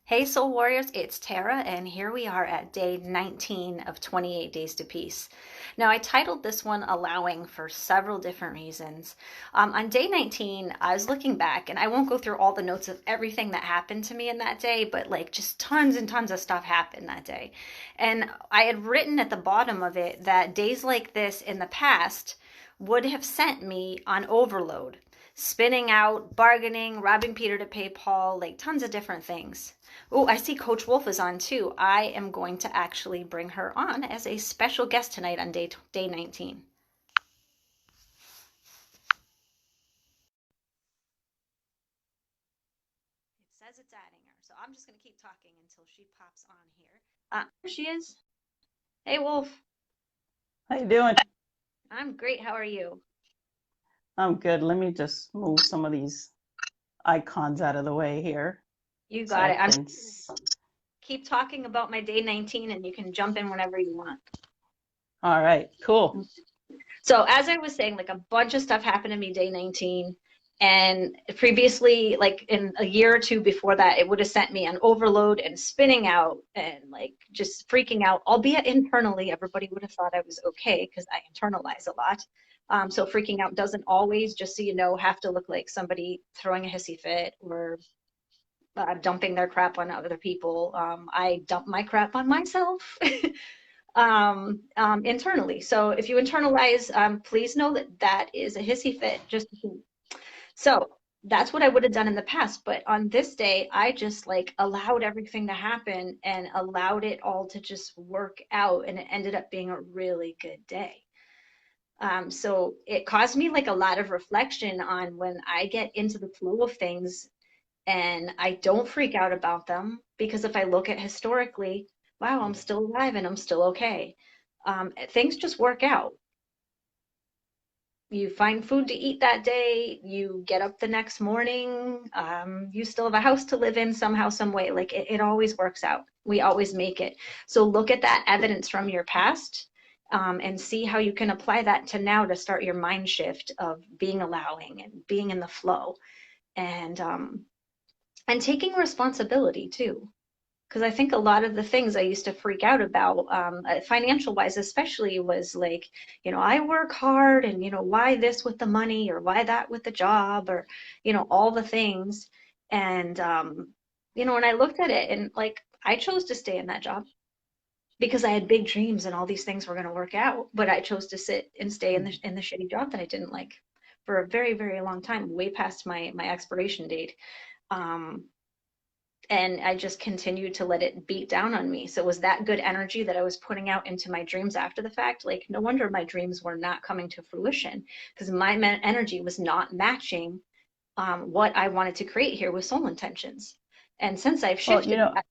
Hey Soul Warriors, it's Tara, and here we are at day 19 of 28 Days to Peace. Now, I titled this one Allowing for several different reasons. On day 19, I was looking back, and I won't go through all the notes of everything that happened to me in that day, but like just tons and tons of stuff happened that day. And I had written at the bottom of it that days like this in the past would have sent me on overload, spinning out, bargaining, robbing Peter to pay Paul, like tons of different things. Oh, I see Coach Wolf is on too. I am going to actually bring her on as a special guest tonight on day 19. It says it's adding her, so I'm just going to keep talking until she pops on here. Here she is. Hey, Wolf. How you doing? I'm great. How are you? I'm good. Let me just move some of these icons out of the way here You so got I it. I'm can. keep talking about my day 19 and you can jump in whenever you want. All right, cool. So as I was saying, like a bunch of stuff happened to me day 19. And previously, like in a year or two before that, it would have sent me on overload and spinning out and like just freaking out, albeit internally, everybody would have thought I was okay because I internalize a lot. So freaking out doesn't always, just so you know, have to look like somebody throwing a hissy fit or dumping their crap on other people. I dump my crap on myself. Internally. So if you internalize, please know that that is a hissy fit. Just so that's what I would have done in the past. But on this day, I just like allowed everything to happen and allowed it all to just work out, and it ended up being a really good day. So it caused me like a lot of reflection on when I get into the flow of things and I don't freak out about them because if I look at historically, wow, I'm still alive and I'm still okay. Things just work out. You find food to eat that day, you get up the next morning, you still have a house to live in somehow, some way. Like it always works out. We always make it. So look at that evidence from your past and see how you can apply that to now to start your mind shift of being allowing and being in the flow and um, and taking responsibility too, because I think a lot of the things I used to freak out about, financial wise, especially, was like, I work hard and, why this with the money or why that with the job or, all the things. And, when I looked at it and like, I chose to stay in that job because I had big dreams and all these things were going to work out, but I chose to sit and stay in the shitty job that I didn't like for a very, very long time, way past my expiration date. Um, and I just continued to let it beat down on me. So it was that good energy that I was putting out into my dreams after the fact. Like, no wonder my dreams were not coming to fruition because my energy was not matching what I wanted to create here with soul intentions. And since I've Well, shifted that,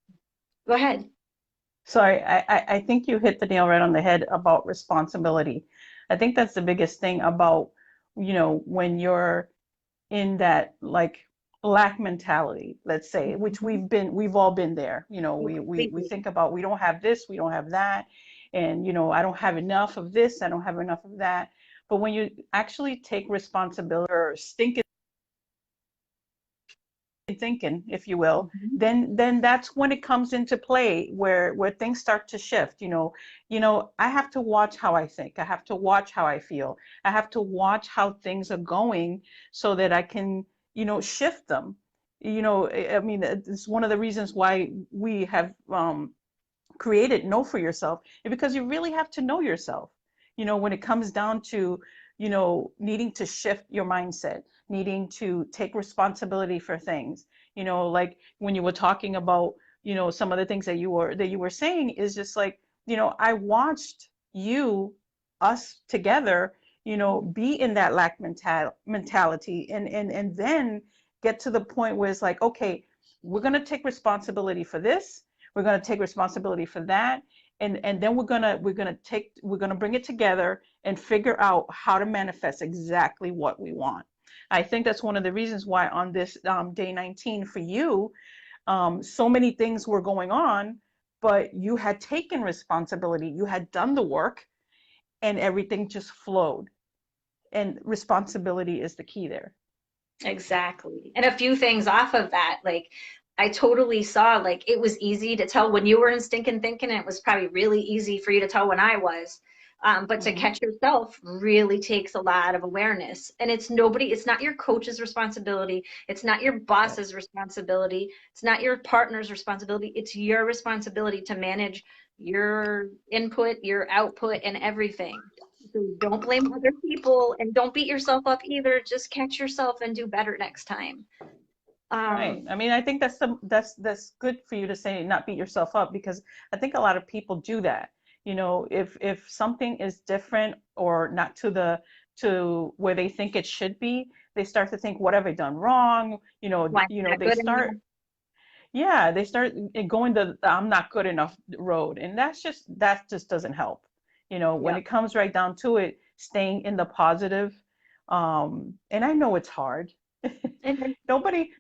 go ahead. sorry, I think you hit the nail right on the head about responsibility. I think that's the biggest thing about, when you're in that like lack mentality, let's say, which Mhm. we've all been there. We Completely. think about we don't have this, we don't have that, and I don't have enough of this, I don't have enough of that. But when you actually take responsibility or stinking thinking, if you will, Mhm. then that's when it comes into play where things start to shift. I have to watch how I think. I have to watch how I feel. I have to watch how things are going so that I can, shift them. I mean, it's one of the reasons why we have created Know for Yourself, and because you really have to know yourself, when it comes down to, needing to shift your mindset, needing to take responsibility for things, like when you were talking about, some of the things that you were saying is just like, I watched us together, be in that lack mentality, and then get to the point where it's like, okay, we're going to take responsibility for this, we're going to take responsibility for that, and then we're going to bring it together and figure out how to manifest exactly what we want. I think that's one of the reasons why on this day 19 for you, so many things were going on, but you had taken responsibility, you had done the work, and everything just flowed. And responsibility is the key there. Exactly. And a few things off of that, like I totally saw, like, it was easy to tell when you were in stinking thinking, and it was probably really easy for you to tell when I was. But to Hmm. catch yourself really takes a lot of awareness. And it's not your coach's responsibility. It's not your Right. boss's responsibility. It's not your partner's responsibility. It's your responsibility to manage your input, your output, and everything. So don't blame other people and don't beat yourself up either. Just catch yourself and do better next time. Right. Um, I mean, I think that's good for you to say, not beat yourself up, because I think a lot of people do that. You know, if something is different or not to where they think it should be, they start to think, what have I done wrong? why am I not They good enough? start, yeah, they start going the I'm not good enough road, and that just doesn't help. When Yeah. it comes right down to it, staying in the positive, and I know it's hard. And then,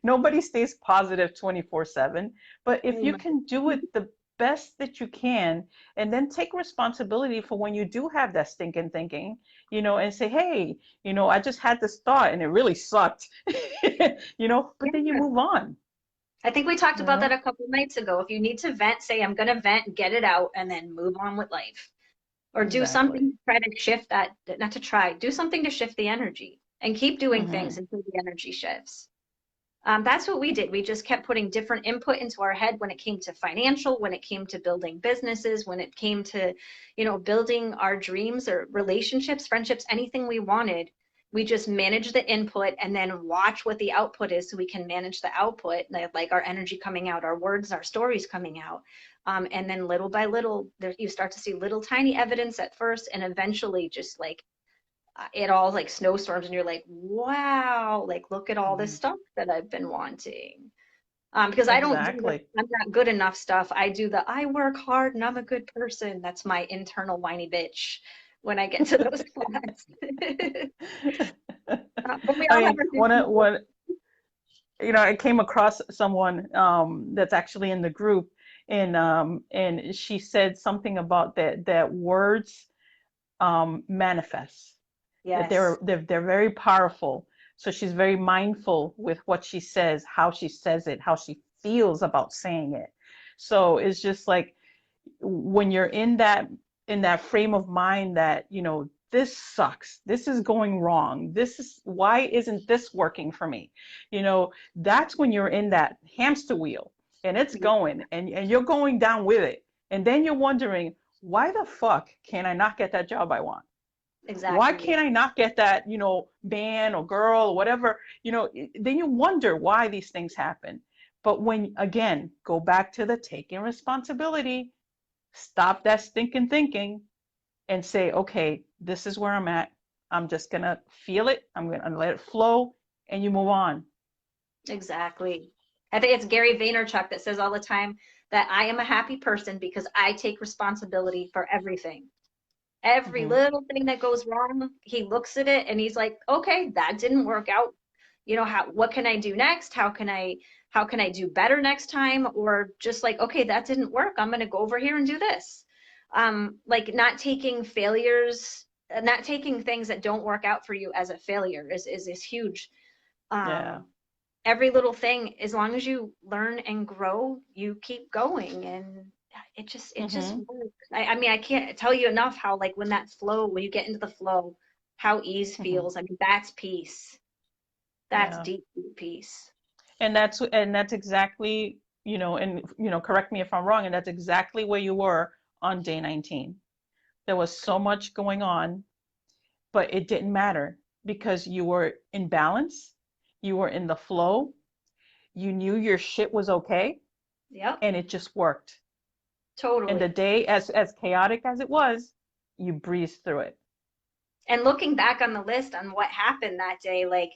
Nobody stays positive 24/7, but if oh you my, can do it the best that you can, and then take responsibility for when you do have that stinking thinking, and say, hey, I just had this thought and it really sucked, but then you yeah. move on, I think we talked you about that know? a couple nights ago. If you need to vent, say, I'm going to vent, get it out, and then move on with life. Or do Exactly. something to try to shift that, not to try, do something to shift the energy and keep doing things Hmm. until the energy shifts. That's what we did. We just kept putting different input into our head when it came to financial, when it came to building businesses, when it came to, building our dreams or relationships, friendships, anything we wanted. We just manage the input and then watch what the output is so we can manage the output, like our energy coming out, our words, our stories coming out. And then little by little, you start to see little tiny evidence at first, and eventually just like it all like snowstorms and you're like, wow, like look at all this Hmm. stuff that I've been wanting. Because I don't do the Exactly. I'm not good enough stuff. I do the I work hard and I'm a good person. That's my internal whiny bitch when I get to those spots. But we I all have mean, our different I came across someone that's actually in the group, and she said something about that words manifest, that yes. they're very powerful. So she's very mindful with what she says, how she says it, how she feels about saying it. So it's just like when you're in that frame of mind that, this sucks, this is going wrong, this is why isn't this working for me, that's when you're in that hamster wheel and it's going and you're going down with it, and then you're wondering, why the fuck can I not get that job I want? Why Exactly. can't I not get that, man or girl or whatever? Then you wonder why these things happen. But when, again, go back to the taking responsibility, stop that stinking thinking and say, okay, this is where I'm at. I'm just going to feel it. I'm going to let it flow, and you move on. Exactly. I think it's Gary Vaynerchuk that says all the time that I am a happy person because I take responsibility for everything. Every Hmm. little thing that goes wrong, he looks at it and he's like, okay, that didn't work out. What can I do next? How can I do better next time? Or just like, okay, that didn't work. I'm going to go over here and do this. Like not taking failures, not taking things that don't work out for you as a failure is huge. Yeah. Um, every little thing, as long as you learn and grow, you keep going, and it just Hmm. works. I mean, I can't tell you enough how like when you get into the flow, how ease Hmm. feels. I mean, that's peace. That's Yeah. deep, deep peace. And that's exactly, and correct me if I'm wrong, and that's exactly where you were on day 19. There was so much going on, but it didn't matter because you were in balance, you were in the flow, you knew your shit was okay, Yep, and it just worked. And the totally. day, as chaotic as it was, you breezed through it. And looking back on the list on what happened that day, like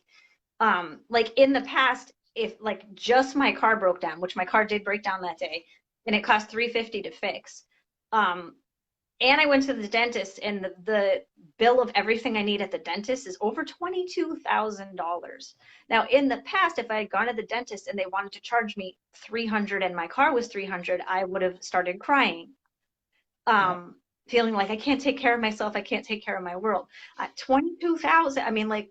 in the past, if like just my car broke down, which my car did break down that day, and it cost 350 to fix. Um, and I went to the dentist, and the bill of everything I need at the dentist is over $22,000. Now, in the past, if I had gone to the dentist and they wanted to charge me 300 and my car was 300, I would have started crying, Yeah. feeling like I can't take care of myself, I can't take care of my world. 22,000, I mean, like,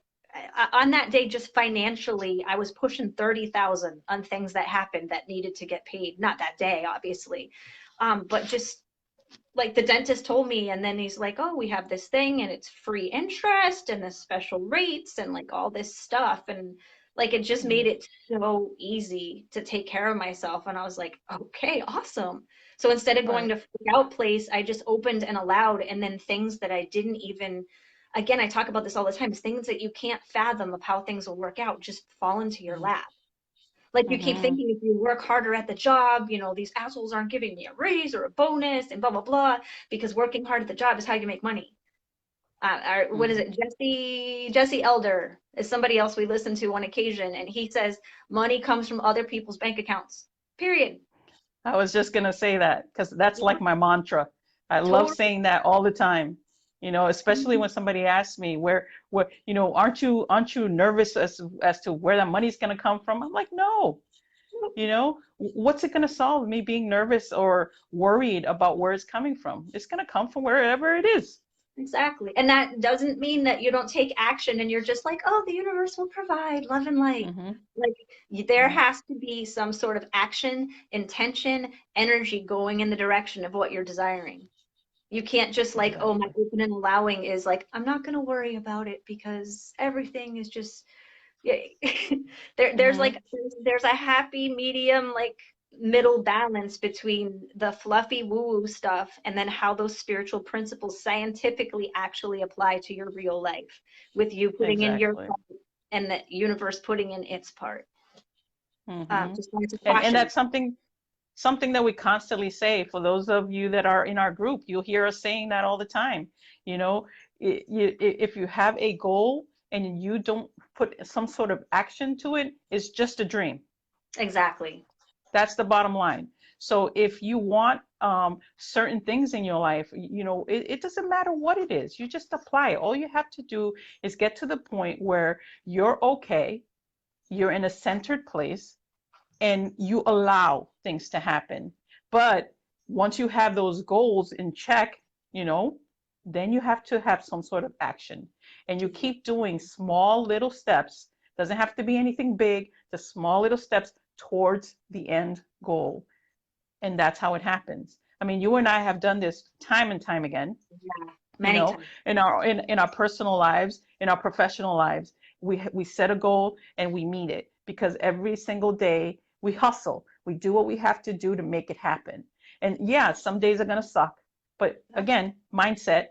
on that day, just financially, I was pushing 30,000 on things that happened that needed to get paid. Not that day, obviously, but just like the dentist told me, and then he's like, oh, we have this thing and it's free interest and the special rates and like all this stuff. And like it just made it so easy to take care of myself. And I was like, okay, awesome. So instead of going Right. to freak out place, I just opened and allowed. And then things that I didn't even, again, I talk about this all the time, things that you can't fathom of how things will work out just fall into your lap. Like you keep Mm-hmm. thinking if you work harder at the job, these assholes aren't giving me a raise or a bonus and blah, blah, blah, because working hard at the job is how you make money. What is Mm-hmm. it? Jesse Elder is somebody else we listen to on occasion, and he says money comes from other people's bank accounts. Period. I was just gonna say that because that's Yeah, like my mantra. I love totally. saying that all the time. Especially when somebody asks me where, aren't you nervous as to where that money's gonna come from? I'm like, no. What's it gonna solve me being nervous or worried about where it's coming from? It's gonna come from wherever it is. Exactly. And that doesn't mean that you don't take action and you're just like, oh, the universe will provide love and light. Mm-hmm. Like there Right. has to be some sort of action, intention, energy going in the direction of what you're desiring. You can't just like, oh, my Exactly. open and allowing is like, I'm not going to worry about it because everything is just, yeah. There's Mm-hmm. like there's a happy medium like middle balance between the fluffy woo-woo stuff and then how those spiritual principles scientifically actually apply to your real life with you putting in your Exactly. part and the universe putting in its part. Mm-hmm. Just wanted to And caution. that's something that we constantly say. For those of you that are in our group, you'll hear us saying that all the time. You know, if you have a goal and you don't put some sort of action to it, it's just a dream. Exactly. That's the bottom line. So if you want certain things in your life, it doesn't matter what it is. You just apply it. All you have to do is get to the point where you're okay, you're in a centered place, and you allow things to happen. But once you have those goals in check, you know, then you have to have some sort of action. And you keep doing small little steps. Doesn't have to be anything big, just small little steps towards the end goal. And that's how it happens. I mean, you and I have done this time and time again, Yeah. you Many know, times. in our personal lives, in our professional lives. We set a goal and we meet it because every single day we hustle. We do what we have to do to make it happen. And yeah, some days are gonna suck, but again, mindset,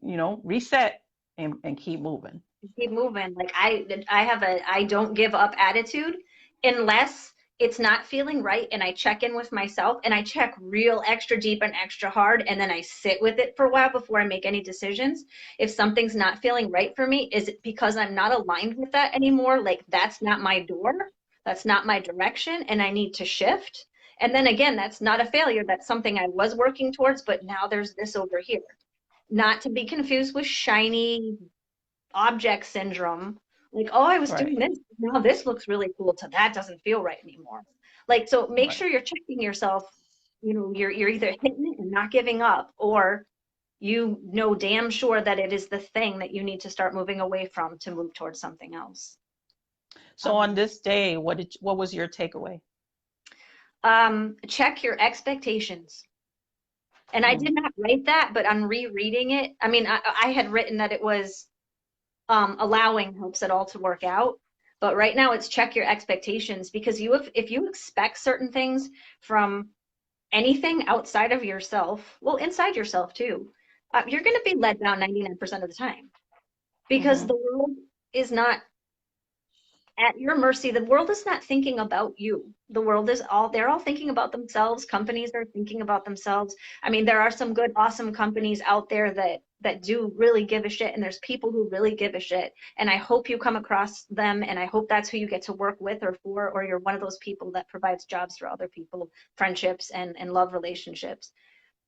reset and keep moving. Keep moving. Like I have a I don't give up attitude unless it's not feeling right, and I check in with myself and I check real extra deep and extra hard, and then I sit with it for a while before I make any decisions. If something's not feeling right for me, is it because I'm not aligned with that anymore? Like that's not my door, that's not my direction, and I need to shift. And then again, that's not a failure. That's something I was working towards, but now there's this over here. Not to be confused with shiny object syndrome. Like, oh, I was doing Right, this. Now this looks really cool. So that doesn't feel right anymore. Like, so make right. sure you're checking yourself. You're either hitting it and not giving up, or you know damn sure that it is the thing that you need to start moving away from to move towards something else. So on Um, this day, what was your takeaway? check your expectations. And I Mm, did not write that, but on rereading it, I mean, I had written that it was allowing helps it all to work out. But right now it's check your expectations, because if you expect certain things from anything outside of yourself, well, inside yourself too, you're going to be let down 99% of the time, because mm-hmm. the world is not at your mercy. The world is not thinking about you. The world is all, they're all thinking about themselves. Companies are thinking about themselves. I mean, there are some good, awesome companies out there that do really give a shit, and there's people who really give a shit. And I hope you come across them, and I hope that's who you get to work with or for, or you're one of those people that provides jobs for other people, friendships and love relationships.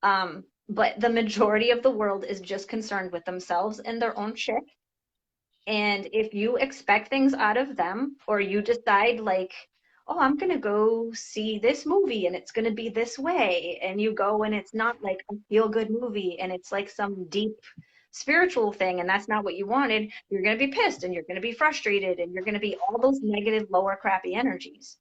But the majority of the world is just concerned with themselves and their own shit. And if you expect things out of them, or you decide, like, oh, I'm going to go see this movie and it's going to be this way, and you go and it's not like a feel good movie and it's like some deep spiritual thing and that's not what you wanted, you're going to be pissed and you're going to be frustrated and you're going to be all those negative, lower, crappy energies.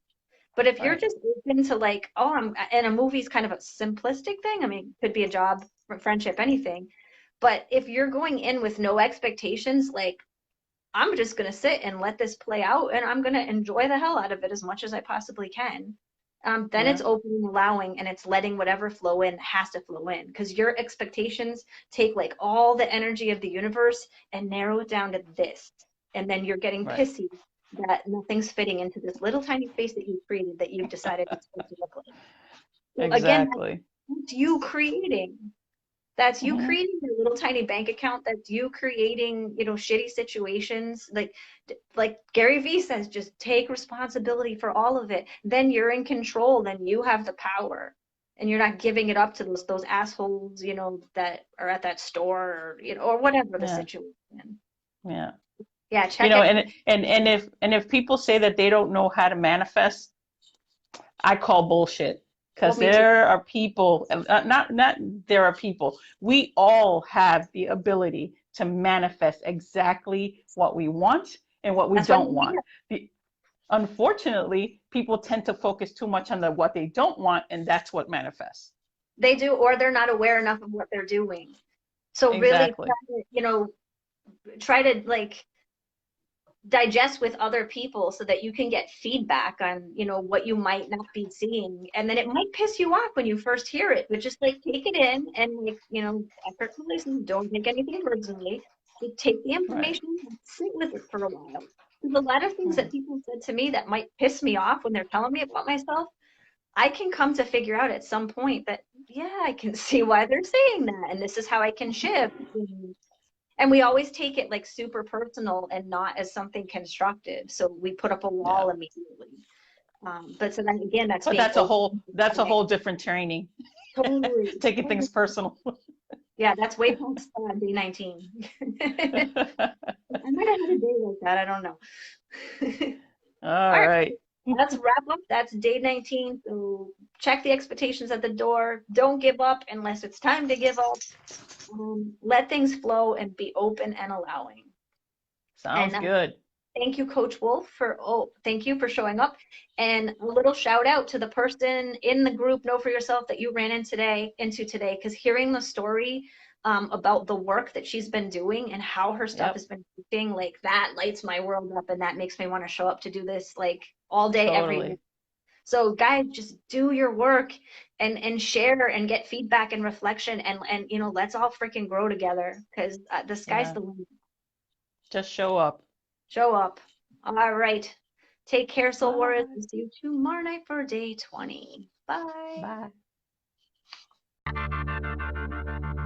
But if you're Right. just open to like, oh, and a movie's kind of a simplistic thing. I mean, it could be a job, friendship, anything. But if you're going in with no expectations, like, I'm just going to sit and let this play out and I'm going to enjoy the hell out of it as much as I possibly can. Then Yeah. it's open and allowing and it's letting whatever flow in has to flow in because your expectations take like all the energy of the universe and narrow it down to this. And then you're getting Right. pissy that nothing's fitting into this little tiny space that you've created that you've decided it's supposed to look like. Well, again, Exactly. that's you creating. That's you Hmm. creating your little tiny bank account. That's you creating, you know, shitty situations. Like Gary Vee says, just take responsibility for all of it. Then you're in control. Then you have the power, and you're not giving it up to those assholes, you know, that are at that store, or you know, or whatever the Yeah. situation. Yeah. Yeah, You check know, it. and if people say that they don't know how to manifest, I call bullshit. Well, Because me too. there are people, not there are people. We all have the ability to manifest exactly what we want and what we That's why don't you're want. here. Unfortunately, people tend to focus too much on what they don't want, and that's what manifests. They do, or they're not aware enough of what they're doing. So really, Exactly. try to, you know, try to like digest with other people so that you can get feedback on, you know, what you might not be seeing. And then it might piss you off when you first hear it, but just like take it in and like, you know, effortlessly, don't take anything personally. Just take the Right. information and sit with it for a while. There's a lot of things Right. that people said to me that might piss me off when they're telling me about myself. I can come to figure out at some point that, yeah, I can see why they're saying that. And this is how I can shift. And we always take it like super personal and not as something constructive. So we put up a Yeah. wall immediately. But so then again, that's But being open. that's a whole different training. Totally, Taking totally. things personal. Yeah, that's way past day 19. I might have had a day like that. I don't know. All All right, right. let's wrap up. That's day 19. So check the expectations at the door. Don't give up unless it's time to give up. Let things flow and be open and allowing. Sounds And good. thank you, Coach Wolf, thank you for showing up. And a little shout out to the person in the group, Know For Yourself, that you ran into today, because hearing the story about the work that she's been doing and how her stuff Yep. has been working, like that lights my world up, and that makes me want to show up to do this like all day, every day. Totally. So guys, just do your work and share and get feedback and reflection and you know, let's all freaking grow together because the sky's Yeah. the limit. Just show up. Show up. All right. Take care, Soul Warriors. Bye. We'll see you tomorrow night for day 20. Bye. Bye.